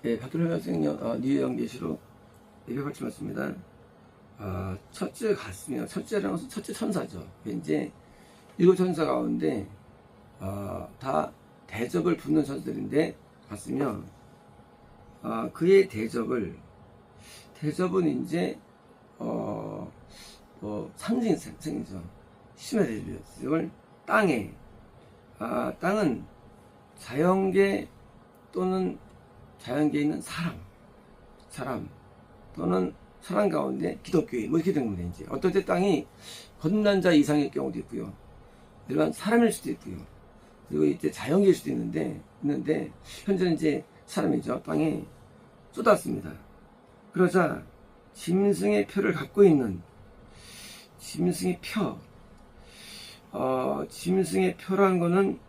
예, 박근혜 선생님, 뉴영계시록 예배 받침했습니다. 첫째 같습니다. 첫째라는 것은 첫째 천사죠. 이제 일곱 천사 가운데, 다 대접을 붙는 천사들인데, 같으면, 그의 대접은 이제, 상징이죠. 심의 대접을 땅에, 땅은 자연계 또는 자연계에 있는 사람 또는 사람 가운데 기독교인 뭐 이렇게 된 겁니다. 이제 어떨 때 땅이 거듭난 자 이상일 경우도 있고요, 일반 사람일 수도 있고요, 그리고 이제 자연계일 수도 있는데 현재는 이제 사람이죠. 땅에 쏟았습니다. 그러자 짐승의 표를 갖고 있는 짐승의 짐승의 표라는 거는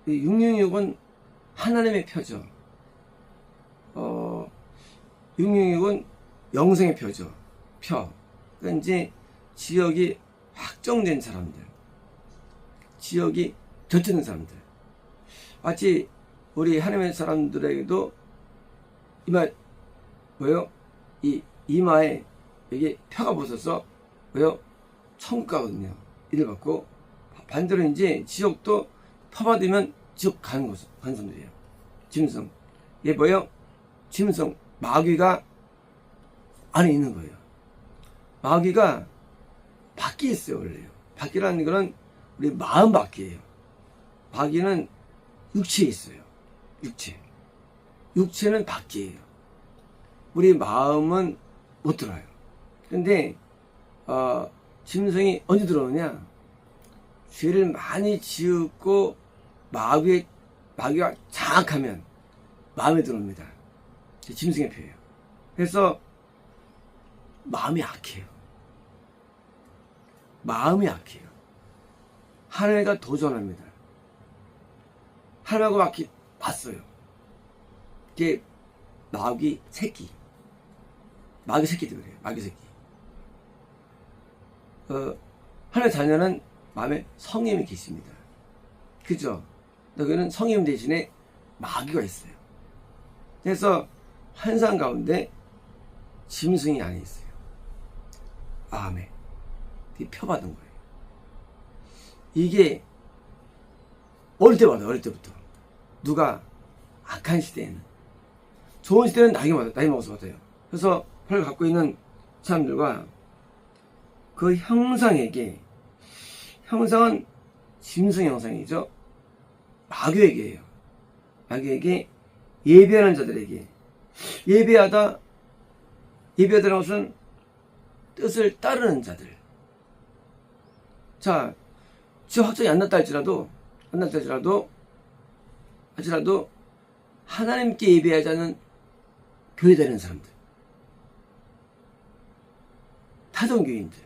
666은 하나님의 표죠. 666은 영생의 표죠. 그러니까 이제 지역이 확정된 사람들, 지역이 젖혀진 사람들, 마치 우리 하나님의 사람들에게도 이 이마에 여기 표가 붙어서 천국 가거든요. 이를 받고 반대로 이제 지역도 표 받으면 지옥 가는 사람들이에요. 짐승. 이게 짐승. 마귀가 안에 있는 거예요. 마귀가 밖에 있어요, 원래요. 밖이라는 거는 우리 마음 밖이에요. 마귀는 육체에 있어요. 육체는 밖이에요. 우리 마음은 못 들어요. 근데, 짐승이 언제 들어오느냐? 죄를 많이 지었고, 마귀가 장악하면 마음에 들어옵니다. 짐승의 표예요. 그래서 마음이 약해요. 하나님과 도전합니다. 하나님하고 맞서요. 이게 마귀 새끼 때문에 마귀 새끼. 하나님의 자녀는 마음에 성령이 계십니다. 그죠? 여기는 성령 대신에 마귀가 있어요. 그래서 환상 가운데 짐승이 안에 있어요. 마음에. 이게 표받은 거예요. 이게 어릴 때부터 누가 악한 시대에는, 좋은 시대는 나이 먹어서 받아요. 그래서 표를 갖고 있는 사람들과 그 형상은 짐승 형상이죠. 마귀에게 예배하는 자들에게, 예배하다는 것은 뜻을 따르는 자들. 자, 지금 확정이 안 났다 할지라도 하나님께 예배하지 않는 교회 다니는 사람들, 타종교인들,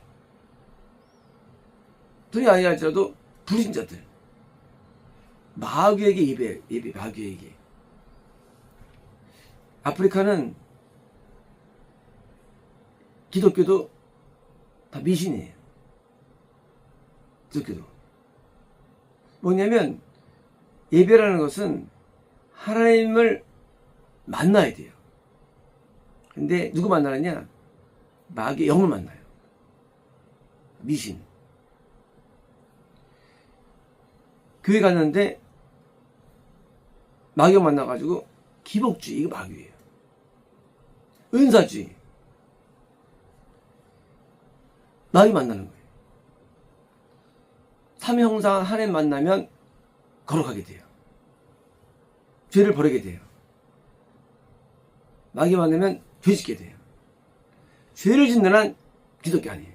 돈이 아니라 할지라도 불신자들, 마귀에게 예배, 마귀에게. 아프리카는 기독교도 다 미신이에요. 기독교도. 뭐냐면, 예배라는 것은 하나님을 만나야 돼요. 근데 누구 만나느냐? 마귀의 영을 만나요. 미신. 교회 갔는데 마귀 만나가지고 기복주의, 이거 마귀예요. 은사주의. 마귀 만나는 거예요. 삼형상 하나님 만나면 거룩하게 돼요. 죄를 버리게 돼요. 마귀 만나면 죄 짓게 돼요. 죄를 짓는 한 기독교 아니에요.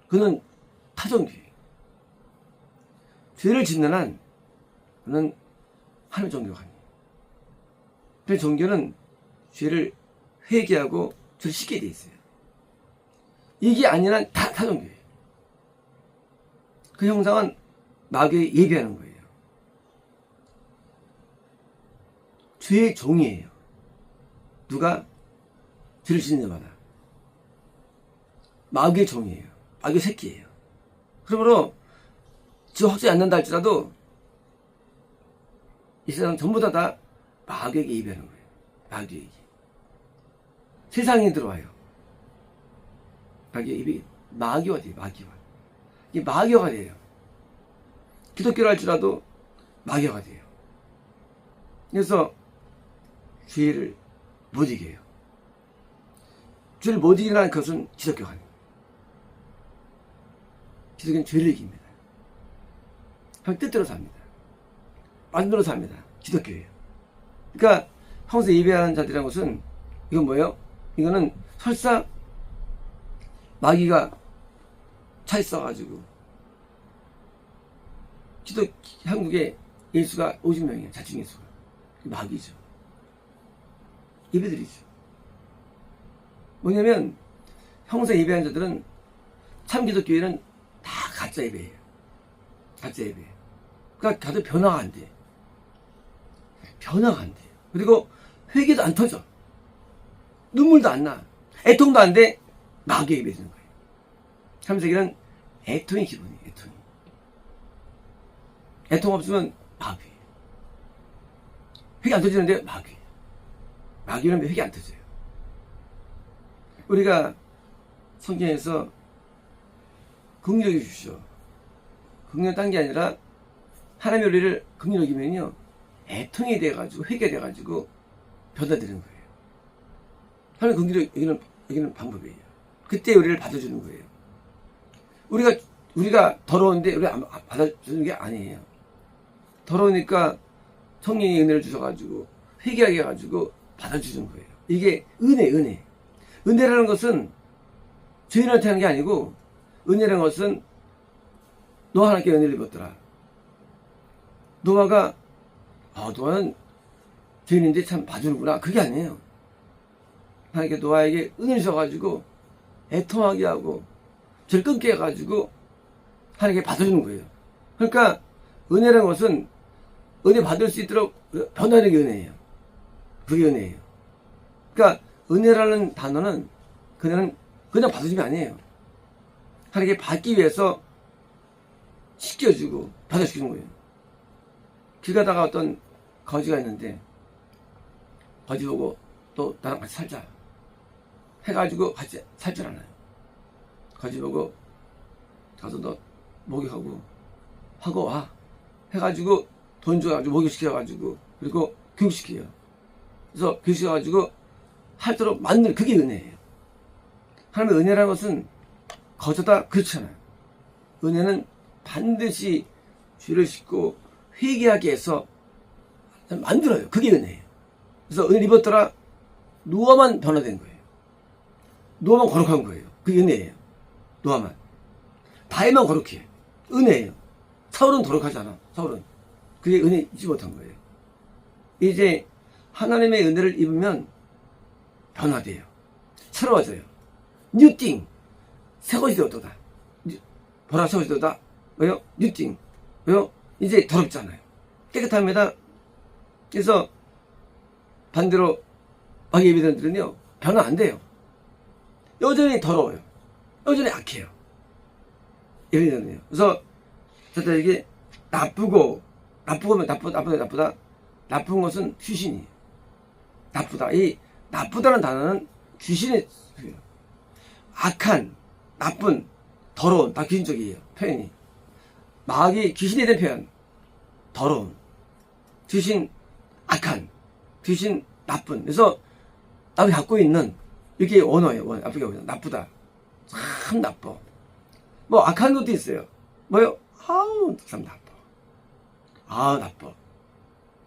그는 타종교예요. 죄를 짓는 한 그는 하늘 종교가 아니에요. 그래서 종교는 죄를 회개하고 죄를 씻게 돼 있어요. 이게 아닌 한 다 타종교예요. 그 형상은 마귀에 예배하는 거예요. 죄의 종이에요. 누가 죄를 짓는 자마다 마귀의 종이에요. 마귀의 새끼예요. 그러므로 지금 확정이 안 난다 할지라도 이 세상 전부 다 마귀에게 예배하는 거예요. 마귀에게. 세상에 들어와요. 마귀가 돼요. 마귀가. 이게 마귀가 돼요. 기독교를 할지라도 마귀가 돼요. 그래서 죄를 못 이겨요. 죄를 못 이기라는 것은 기독교가 아니에요. 기독교는 죄를 이깁니다. 하나님 뜻대로 삽니다. 마음대로 삽니다. 기독교예요. 그러니까 평소에 예배하는 자들이라는 것은 이건 뭐예요? 이거는 설사 마귀가 차 있어가지고 한국에 예수가 50명이에요. 자칭 예수가. 마귀죠. 예배드리죠. 뭐냐면 평소에 예배하는 자들은 참 기독교회는 다 가짜 예배예요. 가짜 예배예요. 그러니까 다들 변화가 안 돼. 변화가 안 돼요. 그리고 회개도 안 터져. 눈물도 안 나. 애통도 안 돼. 마귀 예배 드리는 거예요. 참세기는 애통이 기본이에요. 애통이. 애통 없으면 마귀. 회개 안 터지는데 마귀. 마귀는 회개 안 터져요. 우리가 성경에서 긍휼히 주십시오. 긍휼 딴 게 아니라 하나님의 우리를 긍휼히 여기면요 애통이 돼가지고 회개돼가지고 변화되는 거예요. 하나님 긍휼히 여기는 방법이에요. 그때 우리를 받아주는 거예요. 우리가 더러운데 우리 받아주는 게 아니에요. 더러우니까 성령의 은혜를 주셔가지고 회개하게 해가지고 받아주는 거예요. 이게 은혜. 은혜라는 것은 죄인한테 하는 게 아니고 은혜라는 것은 노아 하나님께 은혜를 입었더라. 노아가 노아는 죄인인데 참 봐주는구나. 그게 아니에요. 하나님께 노아에게 은혜를 주셔가지고 애통하게 하고 죄를 끊게 해가지고 하나님께 받아주는 거예요. 그러니까 은혜라는 것은 은혜 받을 수 있도록 변화하는 게 은혜예요. 그게 은혜예요. 그러니까 은혜라는 단어는 그냥 받아주면 아니에요. 하나님께 받기 위해서 시켜주고 받아주는 거예요. 길 가다가 어떤 거지가 있는데 거지 보고 또 나랑 같이 살자 해가지고 같이 살 줄 알아요. 거지 보고 가서 너 목욕하고 하고 와 해가지고 돈 줘가지고 목욕시켜가지고 그리고 교육시켜요. 그래서 교육시켜가지고 하도록 만드는 그게 은혜예요. 하나님의 은혜라는 것은 거저다 그렇지 않아요. 은혜는 반드시 죄를 씻고 회개하게 해서 만들어요. 그게 은혜예요. 그래서 은혜를 입었더라 노아만 변화된 거예요. 노아만 거룩한 거예요. 그게 은혜예요. 노아만. 다윗만 거룩해. 은혜예요. 사울은 거룩하지 않아. 사울은. 그게 은혜 잊지 못한 거예요. 이제 하나님의 은혜를 입으면 변화돼요. 새로워져요. 뉴띵. 새것이 되었도다. 보라 새것이 되었다. 왜요? 뉴띵. 왜요? 이제 더럽잖아요. 깨끗합니다. 그래서 반대로 마귀 예배자들은요 변화 안 돼요. 여전히 더러워요. 여전히 악해요. 예배자들은요. 그래서 저들에게 나쁘고 나쁘다. 나쁜 것은 귀신이에요. 나쁘다. 이 나쁘다는 단어는 귀신의 소리예요. 악한, 나쁜, 더러운 다 귀신적이에요. 표현이. 마귀 귀신에 대한 표현. 더러운, 귀신 악한, 귀신 나쁜. 그래서 나도 갖고 있는 이게 원어예요. 나쁘게 보면 나쁘다. 참 나빠. 뭐 악한 것도 있어요. 뭐요? 아우 참 나빠. 나빠.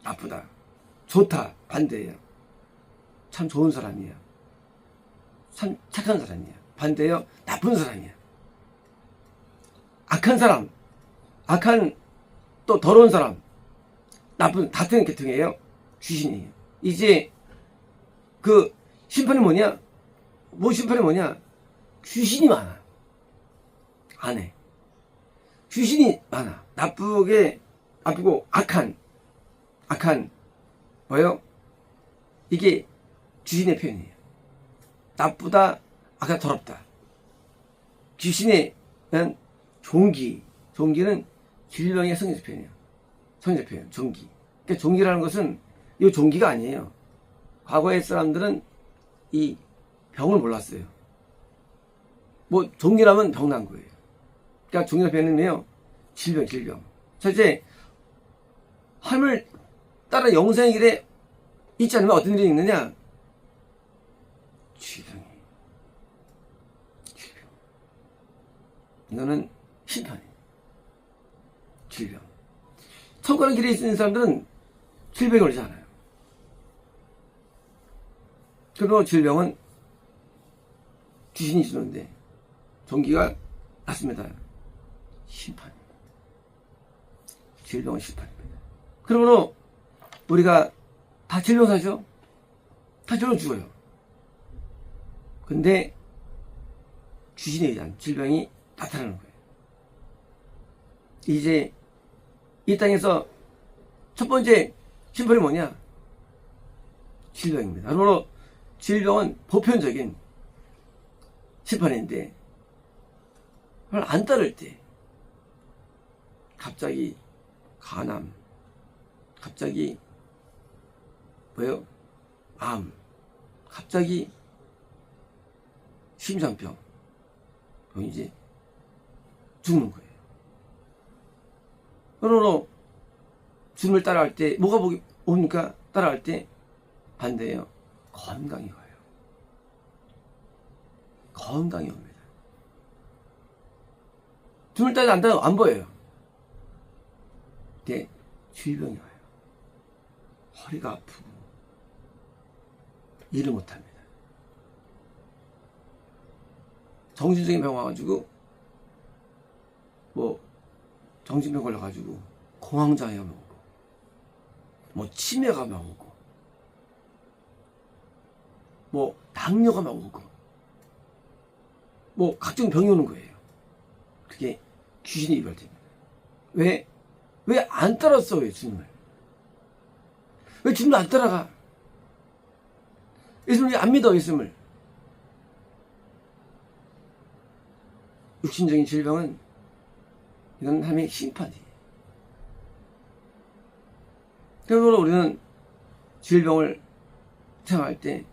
나쁘다. 좋다. 반대예요. 참 좋은 사람이야. 참 착한 사람이야. 반대예요. 나쁜 사람이야. 악한 사람. 악한 또 더러운 사람. 나쁜 같은 계통이에요. 귀신이에요. 이제 그 심판이 뭐냐? 심판이 뭐냐? 귀신이 많아. 안에. 귀신이 많아. 나쁘고 악한 뭐예요? 이게 귀신의 표현이에요. 나쁘다, 악하다, 더럽다. 귀신의 종기는 질병의 성질적 표현이에요. 성질적 표현, 종기. 그러니까 종기라는 것은 이 종기가 아니에요. 과거의 사람들은 이 병을 몰랐어요. 뭐 종기라면 병난 거예요. 그러니까 종기가 병이면요 질병. 첫째, 하늘을 따라 영생의 길에 있지 않으면 어떤 일이 있느냐? 질병. 이거는 심판이에요. 질병. 천국의 길에 있는 사람들은 질병이 걸리지 않아요. 그리고 질병은 귀신이 주는데 종기가 났습니다. 심판입니다. 질병은 심판입니다. 그러므로 우리가 다 질병 사죠? 다 질병 죽어요. 근데 귀신에 의한 질병이 나타나는 거예요. 이제 이 땅에서 첫 번째 심판이 뭐냐? 질병입니다. 그러므로 질병은 보편적인 심판인데 그걸 안 따를 때 갑자기 간암, 갑자기 뭐예요? 암, 갑자기 심장병, 그럼 이제 죽는 거예요. 그러므로 주님을 따라할 때 뭐가 옵니까? 따라할 때 반대예요. 건강이 와요. 건강이 옵니다. 주님을 따라 안 보여요. 근데 질병이 와요. 허리가 아프고 일을 못합니다. 정신적인 병 와가지고 뭐 정신병 걸려가지고 공황장애가 오고 뭐 치매가 막 오고 뭐 당뇨가 막 오고 뭐 각종 병이 오는 거예요. 그게 귀신이 유발됩니다. 왜 안 따랐어? 왜 주님을? 왜 주님을 안 따라가? 예수님을 안 믿어? 예수님을. 육신적인 질병은 이건 하나님의 심판이에요. 그러므로 우리는 질병을 생각할 때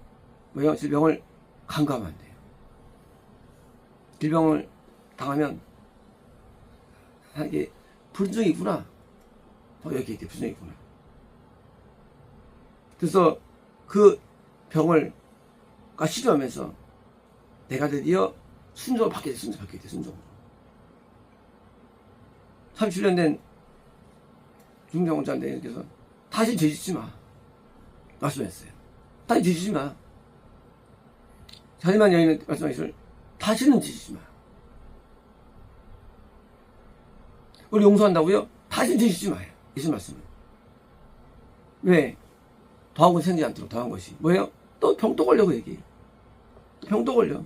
뭐예요? 질병을 간과하면 안 돼요. 질병을 당하면 이게 불정이 있구나. 여기 이렇게 불정이 있구나. 그래서 그 병을 치료하면서 내가 드디어 순종을 받게 돼. 순종으로. 37년 된 중경원장님께서 다시 죄짓지 마 말씀했어요. 다시 죄짓지 마. 자기만 여인은 말씀하시길 다시는 죄짓지 마. 우리 용서한다고요? 다시는 죄짓지 마요. 예수 말씀은. 왜? 더한 건 생기지 않도록 더한 것이 뭐예요? 또 병도 걸려고 얘기해요. 병도 걸려.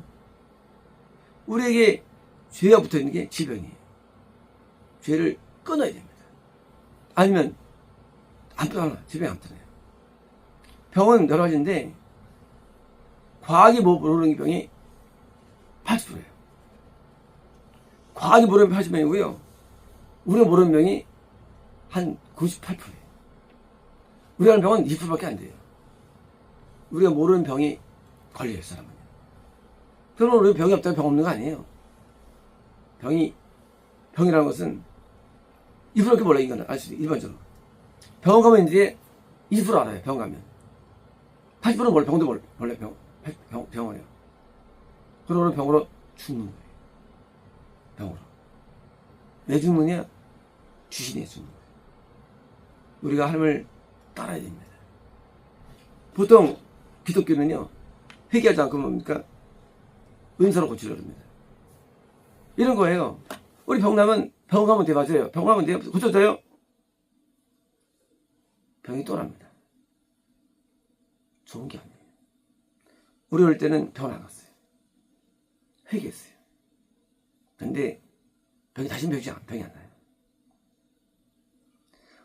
우리에게 죄가 붙어있는 게 질병이에요. 죄를 끊어야 됩니다. 아니면 안 떠나. 질병이 안 떠나요. 병은 여러 가지인데 과학이 모르는 병이 80%예요. 과학이 모르는 병이 80%이고요. 우리가 모르는 병이 한 98%예요. 우리가 하는 병은 2%밖에 안 돼요. 우리가 모르는 병이 걸려요, 사람은. 그러면 우리 병이 없다면 병 없는 거 아니에요. 병이라는 것은 2%밖에 몰라요, 인간은. 알 수 있어요, 일반적으로. 병원 가면 이제 20% 알아요, 병원 가면. 80%는 몰라요, 병도 몰라요, 병원이요. 그러면 병으로 죽는 거예요. 병으로. 왜 죽느냐? 귀신이 죽는 거예요. 우리가 하나님을 따라야 됩니다. 보통 기독교는요, 회개하지 않고 뭡니까? 은사로 고치려고 합니다. 이런 거예요. 우리 병나면 병원 가면 돼. 맞아요. 병원 가면 돼요. 고쳐져요? 병이 또 납니다. 좋은 게 아니에요. 우리 올 때는 병원 안 갔어요. 회개했어요. 근데 병이 다시는 병이 안 나요.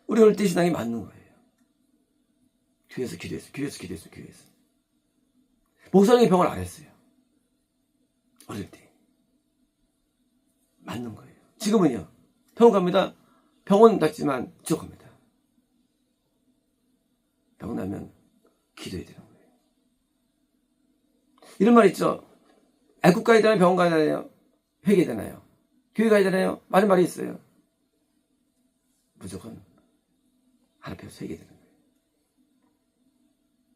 우리 올 때 신앙이 맞는 거예요. 교회에서 기도했어요. 목사님이 병을 안 했어요. 어릴 때. 맞는 거예요. 지금은요. 병원 갑니다. 병원 갔지만 지옥 갑니다. 병 나면 기도해야 되는 거예요. 이런 말 있죠. 애국 가야 되나요? 병원 가야 되나요? 회개해야 되나요? 교회 가야 되나요? 많은 말이 있어요. 무조건 하나님 앞에서 회개해야 되는 거예요.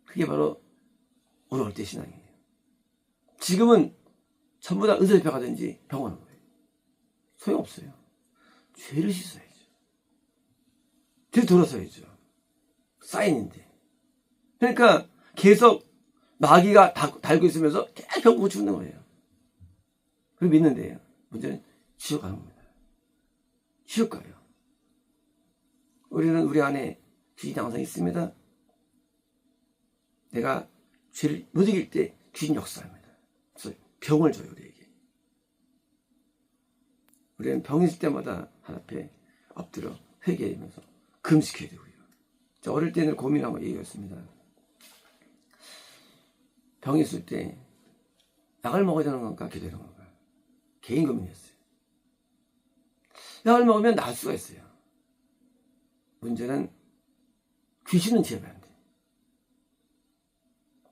그게 바로 우리 올 때 신앙이에요. 지금은 전부 다 의사협회 가든지 병원 오는 거예요. 소용없어요. 죄를 씻어야죠. 죄를 돌아서야죠. 사인인데. 그러니까 계속 마귀가 달고 있으면서 계속 병 고치는 거예요. 그리고 믿는데요. 문제는 지옥 가는 겁니다. 지옥 가요. 우리는 우리 안에 귀신이 항상 있습니다. 내가 죄를 못 이길 때 귀신 역사합니다. 그래서 병을 줘요, 우리에게. 우리는 병 있을 때마다 하나님 앞에 엎드려 회개하면서 금식해야 되고요. 저 어릴 때는 고민한 거 얘기했습니다. 병이 있을 때 약을 먹어야 되는 건가 기도하는 건가 개인 고민이었어요. 약을 먹으면 나을 수가 있어요. 문제는 귀신은 제압해야 안 돼.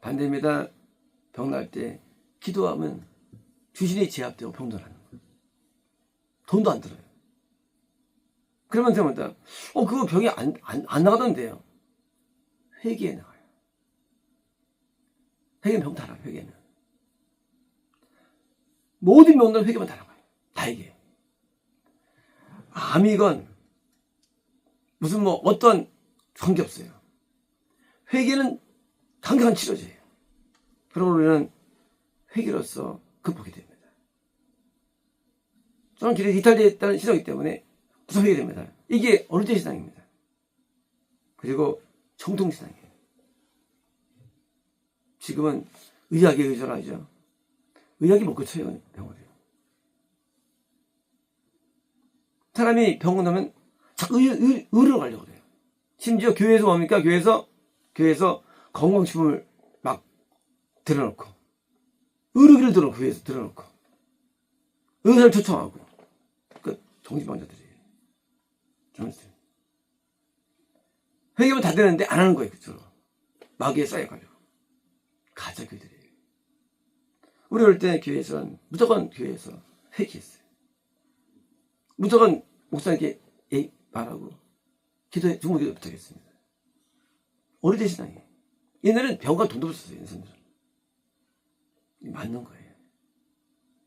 반대입니다. 병 날 때 기도하면 귀신이 제압되고 병도 나는 거예요. 돈도 안 들어요. 그러면 생각합니다. 그거 병이 안 나가던데요. 회개에 나가요. 회개는 병 다 나가요. 회개는. 모든 병들은 회개만 다 나가요. 다 회개해요. 암이건 무슨 어떤 관계없어요. 회개는 강력한 치료제예요. 그러고 우리는 회개로서 극복이 됩니다. 저는 길에 이탈되어 있다는 신앙이기 때문에 무슨 회개됩니다. 이게 어느 때 신앙입니다. 그리고 정통신앙이에요. 지금은 의학에 의존하죠. 의학이 못 고쳐요, 병을요. 사람이 병원 오면 자꾸 의료로 가려고 그래요. 심지어 교회에서 뭡니까? 교회에서 건강식품을 막 들어놓고, 의료기를 들어놓고, 교회에서 들어놓고, 의사를 초청하고, 정신병자들이에요. 정신. 회개하면 다 되는데 안 하는 거예요, 그쪽으로. 마귀에 쌓여가지고. 가짜교회들이에요. 우리 올 때 교회에서는 무조건 교회에서 회개했어요. 무조건 목사님께 말하고 기도해 중보기도 부탁했습니다. 오래된 신앙이에요. 옛날에는 병과 돈도 없었어요. 인생들은. 맞는 거예요.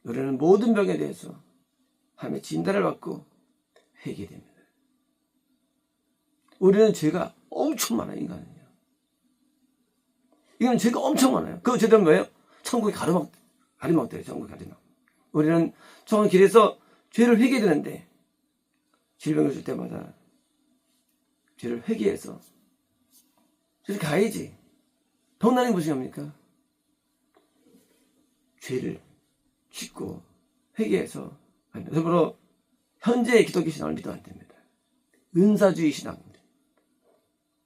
우리는 모든 병에 대해서 하나님의 진단을 받고 회개됩니다. 우리는 죄가 엄청 많아요. 인간은요. 이건 죄가 엄청 많아요. 그 죄는 뭐예요? 천국의 가리막대예요. 천국의 가리막. 우리는 정한 길에서 죄를 회개되는데 질병이 있을 때마다 죄를 회개해서 죄를 가야지. 병나는 게 무슨 겁니까? 죄를 짓고 회개해서 그러므로 현재의 기독교 신앙을 믿어도 안 됩니다. 은사주의 신앙입니다.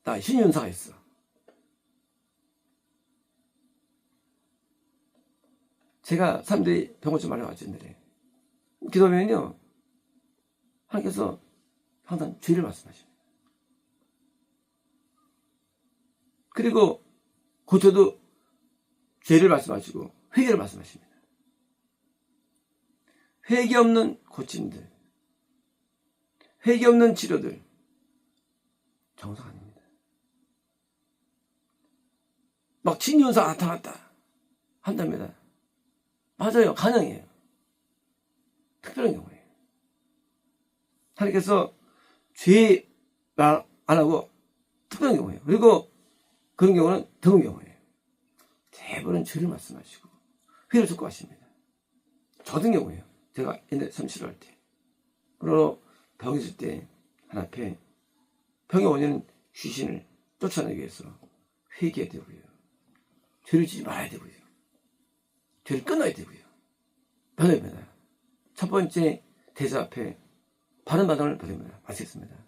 나 신윤사가 있어. 제가 사람들이 병을 좀 말해가지고 옛날에 기도하면요 하나님께서 항상 죄를 말씀하십니다. 그리고 고쳐도 죄를 말씀하시고 회개를 말씀하십니다. 회개 없는 고침들, 회개 없는 치료들 정상 아닙니다. 막 진윤사 나타났다 한답니다. 맞아요. 가능해요. 특별한 경우에요. 하나님께서 죄 안 하고 특별한 경우에요. 그리고 그런 경우는 드문 경우에요. 대부분은 죄를 말씀하시고 회를 촉구하십니다. 저 같은 경우에요. 제가 옛날에 섬치료할 때 그러고 병이 있을 때 하나 앞에 병의 원인은 귀신을 쫓아내기 위해서 회개해야 되고요. 죄를 지지 말아야 되고요. 죄를 끊어야 되고요. 변화입니다. 첫 번째 대사 앞에 바른 반응을 받습니다. 마치겠습니다.